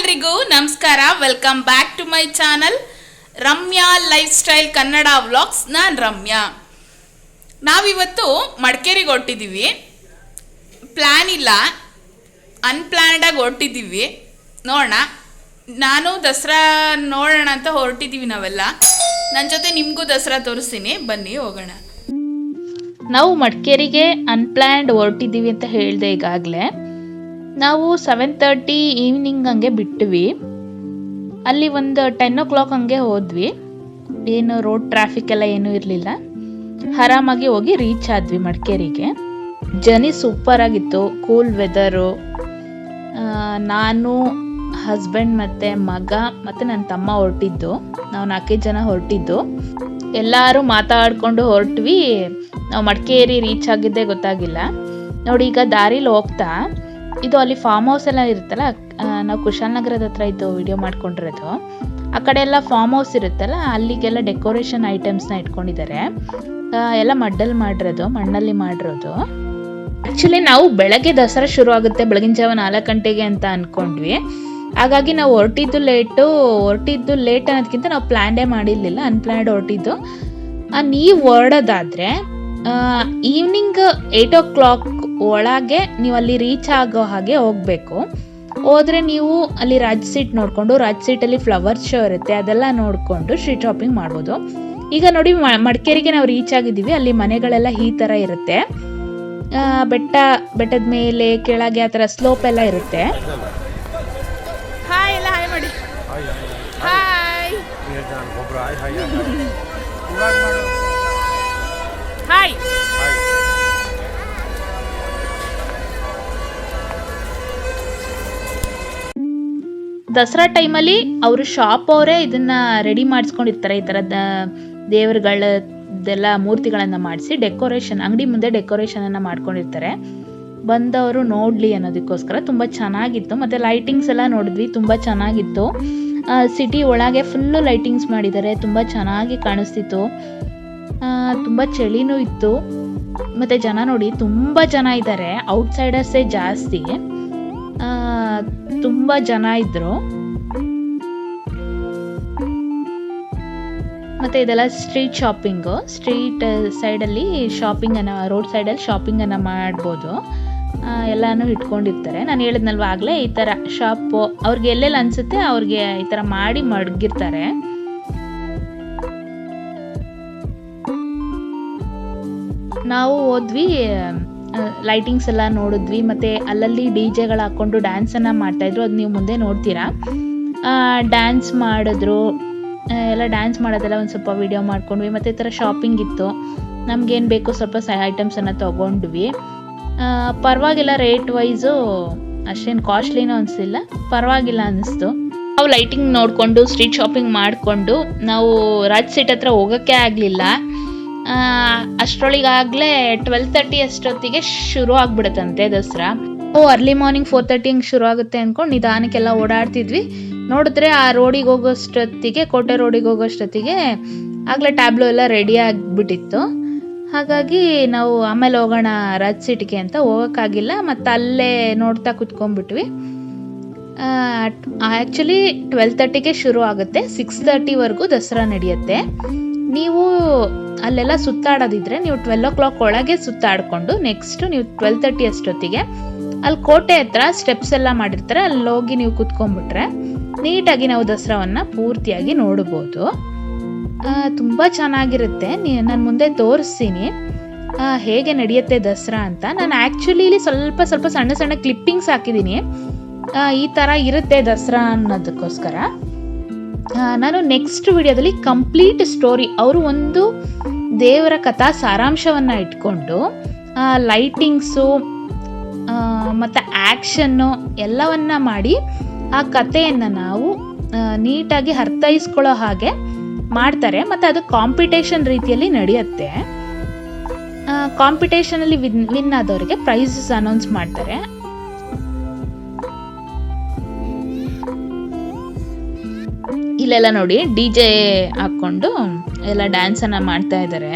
ಎಲ್ರಿಗೂ ನಮಸ್ಕಾರ. Welcome back to my channel Ramya lifestyle Kannada vlogs. ನಾನು ರಮ್ಯಾ. ನಾವಿವತ್ತು ಮಡಿಕೇರಿಗೆ ಹೊರಟಿದ್ದೀವಿ. ಪ್ಲ್ಯಾನ್ ಇಲ್ಲ, ಅನ್ಪ್ಲ್ಯಾನ್ಡಾಗಿ ಹೊರಟಿದ್ದೀವಿ. ನೋಡೋಣ, ನಾನು ದಸರಾ ನೋಡೋಣ ಅಂತ ಹೊರಟಿದ್ದೀವಿ ನಾವೆಲ್ಲ. ನನ್ನ ಜೊತೆ ನಿಮಗೂ ದಸರಾ ತೋರಿಸ್ತೀನಿ, ಬನ್ನಿ ಹೋಗೋಣ. ನಾವು ಮಡಿಕೇರಿಗೆ ಅನ್ಪ್ಲ್ಯಾನ್ಡ್ ಹೊರಟಿದ್ದೀವಿ ಅಂತ ಹೇಳಿದೆ ಈಗಾಗಲೇ. ನಾವು 7:30 ಈವ್ನಿಂಗ್ ಹಂಗೆ ಬಿಟ್ವಿ. ಅಲ್ಲಿ ಒಂದು 10 o'clock ಹಂಗೆ ಹೋದ್ವಿ. ಏನು ರೋಡ್ ಟ್ರಾಫಿಕ್ ಎಲ್ಲ ಏನೂ ಇರಲಿಲ್ಲ. ಆರಾಮಾಗಿ ಹೋಗಿ ರೀಚ್ ಆದ್ವಿ ಮಡಿಕೇರಿಗೆ. ಜರ್ನಿ ಸೂಪರ್ ಆಗಿತ್ತು, ಕೂಲ್ ವೆದರು. ನಾನು, ಹಸ್ಬೆಂಡ್ ಮತ್ತು ಮಗ ಮತ್ತು ನನ್ನ ತಮ್ಮ ಹೊರಟಿದ್ದು. ನಾವು 4 ಜನ ಹೊರಟಿದ್ದು. ಎಲ್ಲರೂ ಮಾತಾಡಿಕೊಂಡು ಹೊರಟ್ವಿ. ನಾವು ಮಡಿಕೇರಿ ರೀಚ್ ಆಗಿದ್ದೇ ಗೊತ್ತಾಗಿಲ್ಲ. ನೋಡಿ, ಈಗ ದಾರಿಲಿ ಹೋಗ್ತಾ ಇದು ಅಲ್ಲಿ ಫಾರ್ಮ್ ಹೌಸ್ ಎಲ್ಲ ಇರುತ್ತಲ್ಲ, ನಾವು ಕುಶಾಲನಗರದ ಹತ್ರ ಇದ್ದು ವಿಡಿಯೋ ಮಾಡ್ಕೊಂಡಿರೋದು. ಆ ಕಡೆ ಎಲ್ಲ ಫಾರ್ಮ್ ಹೌಸ್ ಇರುತ್ತಲ್ಲ, ಅಲ್ಲಿಗೆಲ್ಲ ಡೆಕೋರೇಷನ್ ಐಟಮ್ಸ್ನ ಇಟ್ಕೊಂಡಿದ್ದಾರೆ. ಎಲ್ಲ ಮಣ್ಣಲ್ಲಿ ಮಾಡಿರೋದು. ಆ್ಯಕ್ಚುಲಿ ನಾವು ಬೆಳಗ್ಗೆ ದಸರಾ ಶುರು ಆಗುತ್ತೆ ಬೆಳಗಿನ ಜಾವ 4 ಗಂಟೆಗೆ ಅಂತ ಅಂದ್ಕೊಂಡ್ವಿ. ಹಾಗಾಗಿ ನಾವು ಹೊರಟಿದ್ದು ಲೇಟ್ ಅನ್ನೋದಕ್ಕಿಂತ ನಾವು ಪ್ಲ್ಯಾನ್ಡೇ ಮಾಡಿರಲಿಲ್ಲ, ಅನ್ಪ್ಲ್ಯಾನ್ಡ್ ಹೊರಟಿದ್ದು. ನೀವು ಹೊರಡೋದಾದರೆ ಈವ್ನಿಂಗ್ 8 o'clock ಒಳಗೆ ನೀವು ಅಲ್ಲಿ ರೀಚ್ ಆಗೋ ಹಾಗೆ ಹೋಗಬೇಕು. ಹೋದರೆ ನೀವು ಅಲ್ಲಿ ರಾಜ್ ಸೀಟ್ ನೋಡಿಕೊಂಡು, ರಾಜ್ ಸೀಟಲ್ಲಿ ಫ್ಲವರ್ ಶೋ ಇರುತ್ತೆ, ಅದೆಲ್ಲ ನೋಡಿಕೊಂಡು ಸ್ಟ್ರೀಟ್ ಶಾಪಿಂಗ್ ಮಾಡ್ಬೋದು. ಈಗ ನೋಡಿ, ಮಡಿಕೇರಿಗೆ ನಾವು ರೀಚ್ ಆಗಿದ್ದೀವಿ. ಅಲ್ಲಿ ಮನೆಗಳೆಲ್ಲ ಈ ಥರ ಇರುತ್ತೆ. ಬೆಟ್ಟದ ಮೇಲೆ ಕೆಳಗೆ ಆ ಥರ ಸ್ಲೋಪ್ ಎಲ್ಲ ಇರುತ್ತೆ. ಹಾಯ್ ಎಲ್ಲ ಹಾಯ್ ಮಾಡಿ. Hi hi. ದಸರಾ ಟೈಮಲ್ಲಿ ಅವರು ಶಾಪ್ ಅವರೇ ಇದನ್ನ ರೆಡಿ ಮಾಡಿಸ್ಕೊಂಡಿರ್ತಾರೆ. ಈ ಥರದ ದೇವರುಗಳದ್ದೆಲ್ಲ ಮೂರ್ತಿಗಳನ್ನು ಮಾಡಿಸಿ ಅಂಗಡಿ ಮುಂದೆ ಡೆಕೋರೇಷನನ್ನು ಮಾಡ್ಕೊಂಡಿರ್ತಾರೆ. ಬಂದವರು ನೋಡಲಿ ಅನ್ನೋದಕ್ಕೋಸ್ಕರ ತುಂಬ ಚೆನ್ನಾಗಿತ್ತು. ಮತ್ತು ಲೈಟಿಂಗ್ಸ್ ಎಲ್ಲ ನೋಡಿದ್ವಿ, ತುಂಬ ಚೆನ್ನಾಗಿತ್ತು. ಸಿಟಿ ಒಳಗೆ ಫುಲ್ಲು ಲೈಟಿಂಗ್ಸ್ ಮಾಡಿದ್ದಾರೆ, ತುಂಬ ಚೆನ್ನಾಗಿ ಕಾಣಿಸ್ತಿತ್ತು. ತುಂಬ ಚಳಿನೂ ಇತ್ತು. ಮತ್ತು ಜನ ನೋಡಿ, ತುಂಬ ಜನ ಇದ್ದಾರೆ. ಔಟ್ಸೈಡರ್ಸೇ ಜಾಸ್ತಿ, ತುಂಬ ಜನ ಇದ್ರು. ಮತ್ತು ಇದೆಲ್ಲ ಸ್ಟ್ರೀಟ್ ಶಾಪಿಂಗು. ಸ್ಟ್ರೀಟ್ ಸೈಡಲ್ಲಿ ರೋಡ್ ಸೈಡಲ್ಲಿ ಶಾಪಿಂಗನ್ನು ಮಾಡ್ಬೋದು. ಎಲ್ಲನೂ ಇಟ್ಕೊಂಡಿರ್ತಾರೆ. ನಾನು ಹೇಳಿದ್ನಲ್ವ ಆಗಲೇ, ಈ ಥರ ಶಾಪು ಅವ್ರಿಗೆ ಎಲ್ಲೆಲ್ಲಿ ಅನಿಸುತ್ತೆ ಅವ್ರಿಗೆ ಈ ಥರ ಮಾಡಿ ಮಡಗಿರ್ತಾರೆ. ನಾವು ಹೋದ್ವಿ, ಲೈಟಿಂಗ್ಸ್ ಎಲ್ಲ ನೋಡಿದ್ವಿ. ಮತ್ತು ಅಲ್ಲಲ್ಲಿ DJ ಹಾಕ್ಕೊಂಡು ಡ್ಯಾನ್ಸನ್ನು ಮಾಡ್ತಾಯಿದ್ರು. ಅದು ನೀವು ಮುಂದೆ ನೋಡ್ತೀರಾ. ಡ್ಯಾನ್ಸ್ ಮಾಡಿದ್ರು, ಎಲ್ಲ ಡ್ಯಾನ್ಸ್ ಮಾಡೋದೆಲ್ಲ ಒಂದು ಸ್ವಲ್ಪ ವಿಡಿಯೋ ಮಾಡ್ಕೊಂಡ್ವಿ. ಮತ್ತು ಈ ಥರ ಶಾಪಿಂಗ್ ಇತ್ತು. ನಮಗೇನು ಬೇಕು ಸ್ವಲ್ಪ ಐಟಮ್ಸನ್ನು ತೊಗೊಂಡ್ವಿ. ಪರವಾಗಿಲ್ಲ, ರೇಟ್ ವೈಸು ಅಷ್ಟೇನು ಕಾಸ್ಟ್ಲಿನೂ ಅನಿಸಿಲ್ಲ, ಪರವಾಗಿಲ್ಲ ಅನ್ನಿಸ್ತು. ನಾವು ಲೈಟಿಂಗ್ ನೋಡಿಕೊಂಡು ಸ್ಟ್ರೀಟ್ ಶಾಪಿಂಗ್ ಮಾಡಿಕೊಂಡು ನಾವು ರಾಜ್ ಸೀಟ್ ಹತ್ರ ಹೋಗೋಕ್ಕೆ ಆಗಲಿಲ್ಲ. ಅಷ್ಟರೊಳಗಾಗಲೇ 12:30 ಅಷ್ಟೊತ್ತಿಗೆ ಶುರು ಆಗ್ಬಿಡುತ್ತಂತೆ ದಸರಾ. ಅರ್ಲಿ ಮಾರ್ನಿಂಗ್ 4:30 ಹಿಂಗೆ ಶುರು ಆಗುತ್ತೆ ಅಂದ್ಕೊಂಡು ನಿಧಾನಕ್ಕೆಲ್ಲ ಓಡಾಡ್ತಿದ್ವಿ. ನೋಡಿದ್ರೆ ಆ ರೋಡಿಗೆ ಹೋಗೋಷ್ಟೊತ್ತಿಗೆ, ಕೋಟೆ ರೋಡಿಗೆ ಹೋಗೋಷ್ಟೊತ್ತಿಗೆ ಆಗಲೇ ಟ್ಯಾಬ್ಲೋ ಎಲ್ಲ ರೆಡಿ ಆಗಿಬಿಟ್ಟಿತ್ತು. ಹಾಗಾಗಿ ನಾವು ಆಮೇಲೆ ಹೋಗೋಣ ರಾಜ್ ಸೀಟ್ಗೆ ಅಂತ ಹೋಗೋಕ್ಕಾಗಿಲ್ಲ. ಮತ್ತು ಅಲ್ಲೇ ನೋಡ್ತಾ ಕುತ್ಕೊಂಡ್ಬಿಟ್ವಿ. ಆ್ಯಕ್ಚುಲಿ 12:30ಗೆ ಶುರು ಆಗುತ್ತೆ, 6:30ವರೆಗೂ ದಸರಾ ನಡೆಯುತ್ತೆ. ನೀವು ಅಲ್ಲೆಲ್ಲ ಸುತ್ತಾಡೋದಿದ್ರೆ ನೀವು 12 o'clock ಒಳಗೆ ಸುತ್ತಾಡಿಕೊಂಡು ನೆಕ್ಸ್ಟು ನೀವು 12:30 ಅಷ್ಟೊತ್ತಿಗೆ ಅಲ್ಲಿ ಕೋಟೆ ಹತ್ರ ಸ್ಟೆಪ್ಸ್ ಎಲ್ಲ ಮಾಡಿರ್ತಾರೆ, ಅಲ್ಲಿ ಹೋಗಿ ನೀವು ಕುತ್ಕೊಂಡ್ಬಿಟ್ರೆ ನೀಟಾಗಿ ನಾವು ದಸರಾವನ್ನು ಪೂರ್ತಿಯಾಗಿ ನೋಡ್ಬೋದು. ತುಂಬ ಚೆನ್ನಾಗಿರುತ್ತೆ. ನಾನು ಮುಂದೆ ತೋರಿಸ್ತೀನಿ ಹೇಗೆ ನಡೆಯುತ್ತೆ ದಸರಾ ಅಂತ. ನಾನು ಆ್ಯಕ್ಚುಲಿ ಇಲ್ಲಿ ಸ್ವಲ್ಪ ಸಣ್ಣ ಕ್ಲಿಪ್ಪಿಂಗ್ಸ್ ಹಾಕಿದ್ದೀನಿ, ಈ ಥರ ಇರುತ್ತೆ ದಸರಾ ಅನ್ನೋದಕ್ಕೋಸ್ಕರ. ನಾನು ನೆಕ್ಸ್ಟ್ ವಿಡಿಯೋದಲ್ಲಿ ಕಂಪ್ಲೀಟ್ ಸ್ಟೋರಿ, ಅವರು ಒಂದು ದೇವರ ಕಥಾ ಸಾರಾಂಶವನ್ನು ಇಟ್ಕೊಂಡು ಲೈಟಿಂಗ್ಸು ಮತ್ತು ಆ್ಯಕ್ಷನ್ನು ಎಲ್ಲವನ್ನ ಮಾಡಿ ಆ ಕಥೆಯನ್ನು ನಾವು ನೀಟಾಗಿ ಅರ್ಥೈಸ್ಕೊಳ್ಳೋ ಹಾಗೆ ಮಾಡ್ತಾರೆ. ಮತ್ತು ಅದು ಕಾಂಪಿಟೇಷನ್ ರೀತಿಯಲ್ಲಿ ನಡೆಯುತ್ತೆ. ಕಾಂಪಿಟೇಷನಲ್ಲಿ ವಿನ್ ಆದವರಿಗೆ ಪ್ರೈಸಸ್ ಅನೌನ್ಸ್ ಮಾಡ್ತಾರೆ. ಇಲ್ಲೆಲ್ಲ ನೋಡಿ, DJ ಹಾಕ್ಕೊಂಡು ಎಲ್ಲ ಡ್ಯಾನ್ಸನ್ನು ಮಾಡ್ತಾ ಇದ್ದಾರೆ.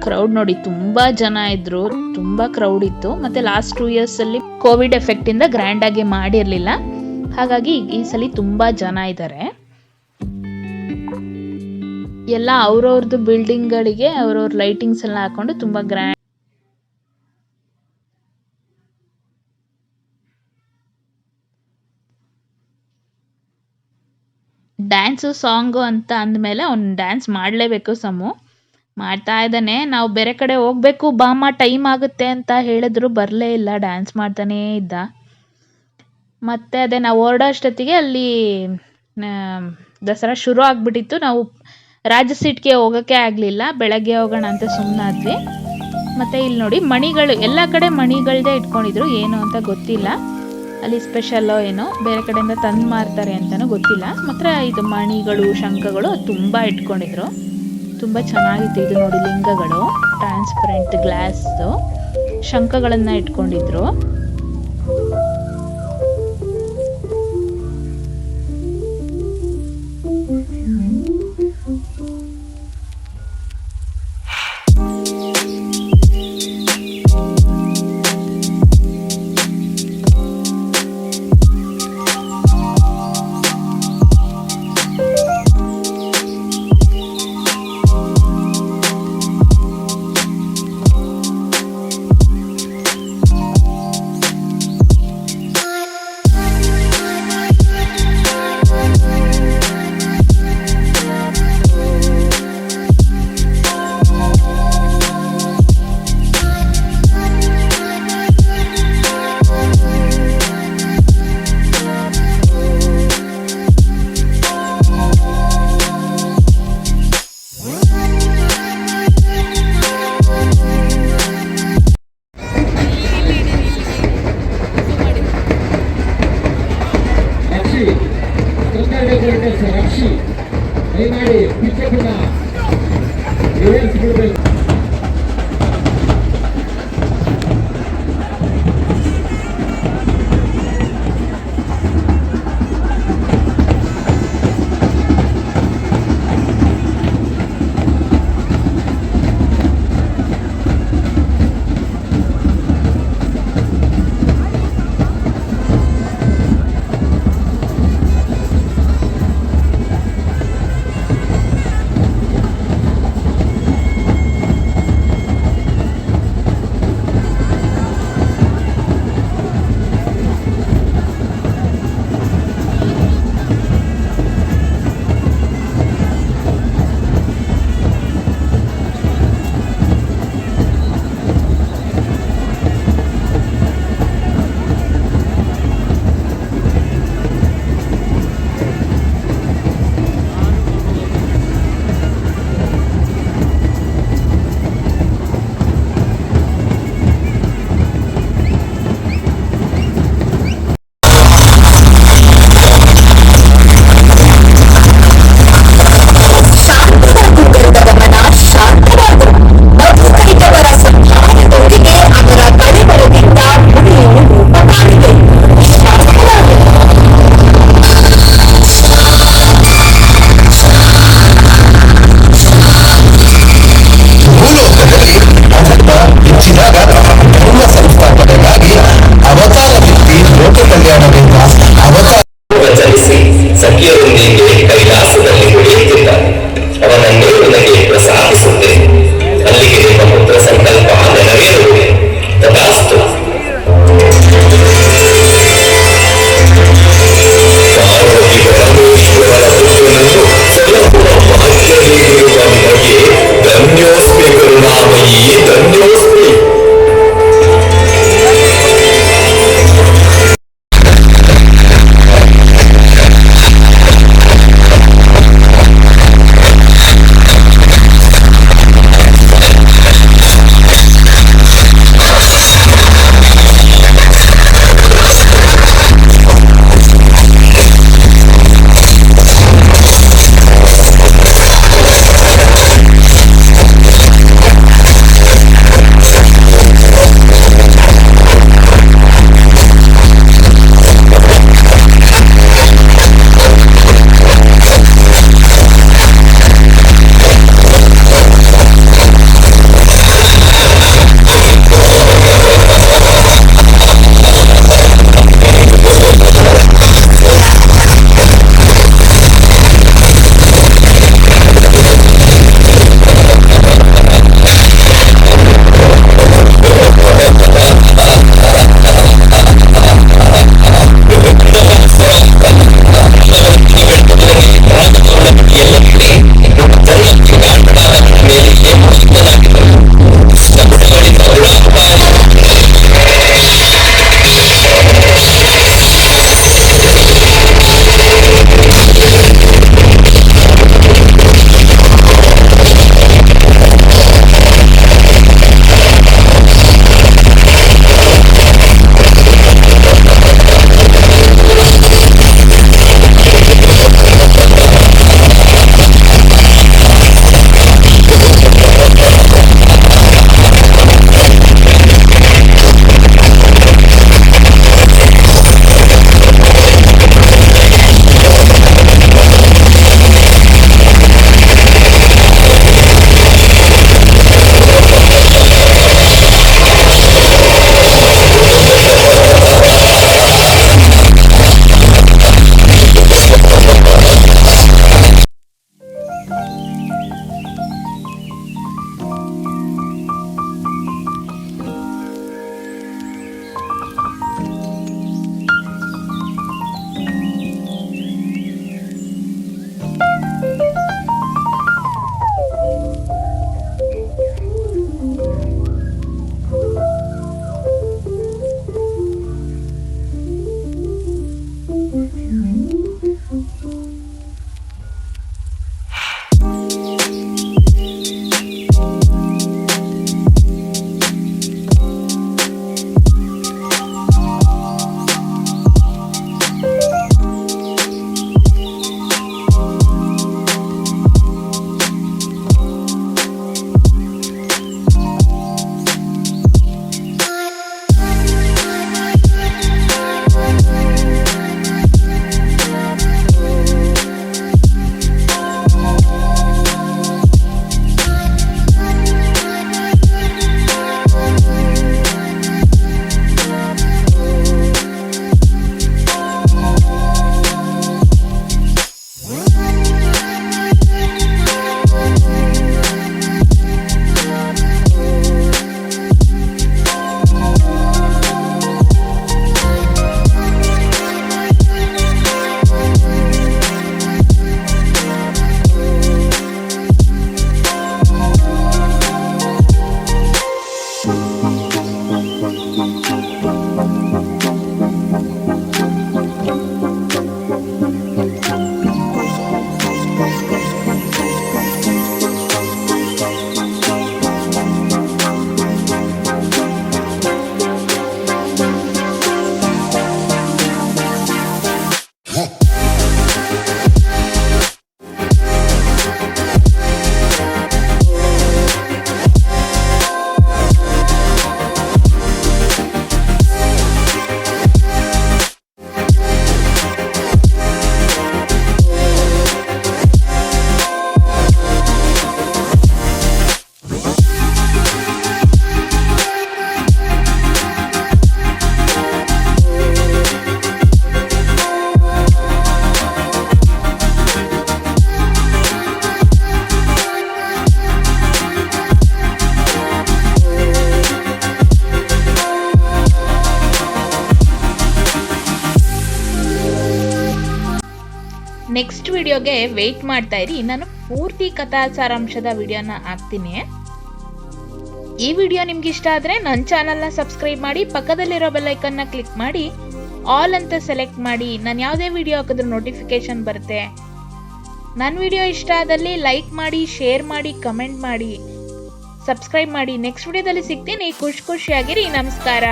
ಕ್ರೌಡ್ ನೋಡಿ ತುಂಬ ಜನ ಇದ್ರು, ತುಂಬ ಕ್ರೌಡ್ ಇತ್ತು. ಮತ್ತು ಲಾಸ್ಟ್ 2 yearsಲ್ಲಿ ಕೋವಿಡ್ ಎಫೆಕ್ಟಿಂದ ಗ್ರ್ಯಾಂಡಾಗಿ ಮಾಡಿರಲಿಲ್ಲ. ಹಾಗಾಗಿ ಈ ಸಲ ತುಂಬ ಜನ ಇದ್ದಾರೆ. ಎಲ್ಲ ಅವ್ರವ್ರದ್ದು ಬಿಲ್ಡಿಂಗ್ಗಳಿಗೆ ಅವ್ರವ್ರ ಲೈಟಿಂಗ್ಸ್ ಎಲ್ಲ ಹಾಕೊಂಡು ತುಂಬ ಗ್ರ್ಯಾಂಡ್ ಡ್ಯಾನ್ಸು ಸಾಂಗು ಅಂತ ಅಂದಮೇಲೆ ಅವ್ನು ಡ್ಯಾನ್ಸ್ ಮಾಡಲೇಬೇಕು. ಸಮು ಮಾಡ್ತಾ ಇದ್ದಾನೆ. ನಾವು ಬೇರೆ ಕಡೆ ಹೋಗ್ಬೇಕು ಬಾಮ್ಮ ಟೈಮ್ ಆಗುತ್ತೆ ಅಂತ ಹೇಳಿದ್ರು ಬರಲೇ ಇಲ್ಲ, ಡ್ಯಾನ್ಸ್ ಮಾಡ್ತಾನೇ ಇದ್ದ. ಮತ್ತು ಅದೇ ನಾವು ಹೊರಡೋ ಅಷ್ಟೊತ್ತಿಗೆ ಅಲ್ಲಿ ದಸರಾ ಶುರು ಆಗಿಬಿಟ್ಟಿತ್ತು. ನಾವು ರಾಜ ಸೀಟ್ಗೆ ಹೋಗೋಕ್ಕೆ ಆಗಲಿಲ್ಲ, ಬೆಳಗ್ಗೆ ಹೋಗೋಣ ಅಂತ ಸುಮ್ಮನಾದ್ವಿ. ಮತ್ತು ಇಲ್ಲಿ ನೋಡಿ ಮಣಿಗಳು, ಎಲ್ಲ ಕಡೆ ಮಣಿಗಳದೇ ಇಟ್ಕೊಂಡಿದ್ರು, ಏನು ಅಂತ ಗೊತ್ತಿಲ್ಲ, ಅಲ್ಲಿ ಸ್ಪೆಷಲ್ಲೋ ಏನೋ ಬೇರೆ ಕಡೆಯಿಂದ ತಂದು ಮಾರ್ತಾರೆ ಅಂತಲೂ ಗೊತ್ತಿಲ್ಲ. ಮಾತ್ರ ಇದು ಮಣಿಗಳು ಶಂಖಗಳು ತುಂಬ ಇಟ್ಕೊಂಡಿದ್ರು, ತುಂಬ ಚೆನ್ನಾಗಿತ್ತು. ಇದು ನೋಡಿ ಲಿಂಗಗಳು, ಟ್ರಾನ್ಸ್ಪರೆಂಟ್ ಗ್ಲಾಸ್ದು ಶಂಖಗಳನ್ನು ಇಟ್ಕೊಂಡಿದ್ರು. ನೆಕ್ಸ್ಟ್ ವಿಡಿಯೋಗೆ ವೆಯ್ಟ್ ಮಾಡ್ತಾ ಇರಿ. ನಾನು ಪೂರ್ತಿ ಕಥಾ ಸಾರಾಂಶದ ವಿಡಿಯೋನ ಹಾಕ್ತೀನಿ. ಈ ವಿಡಿಯೋ ನಿಮ್ಗೆ ಇಷ್ಟ ಆದರೆ ನನ್ನ ಚಾನಲ್ನ ಸಬ್ಸ್ಕ್ರೈಬ್ ಮಾಡಿ, ಪಕ್ಕದಲ್ಲಿರೋ ಬೆಲ್ಲೈಕನ್ನ ಕ್ಲಿಕ್ ಮಾಡಿ ಆಲ್ ಅಂತ ಸೆಲೆಕ್ಟ್ ಮಾಡಿ. ನಾನು ಯಾವುದೇ ವಿಡಿಯೋ ಹಾಕಿದ್ರೂ ನೋಟಿಫಿಕೇಶನ್ ಬರುತ್ತೆ. ನನ್ನ ವಿಡಿಯೋ ಇಷ್ಟ ಆದಲ್ಲಿ ಲೈಕ್ ಮಾಡಿ, ಶೇರ್ ಮಾಡಿ, ಕಮೆಂಟ್ ಮಾಡಿ, ಸಬ್ಸ್ಕ್ರೈಬ್ ಮಾಡಿ. ನೆಕ್ಸ್ಟ್ ವಿಡಿಯೋದಲ್ಲಿ ಸಿಗ್ತೀನಿ. ಖುಷಿಯಾಗಿರಿ. ನಮಸ್ಕಾರ.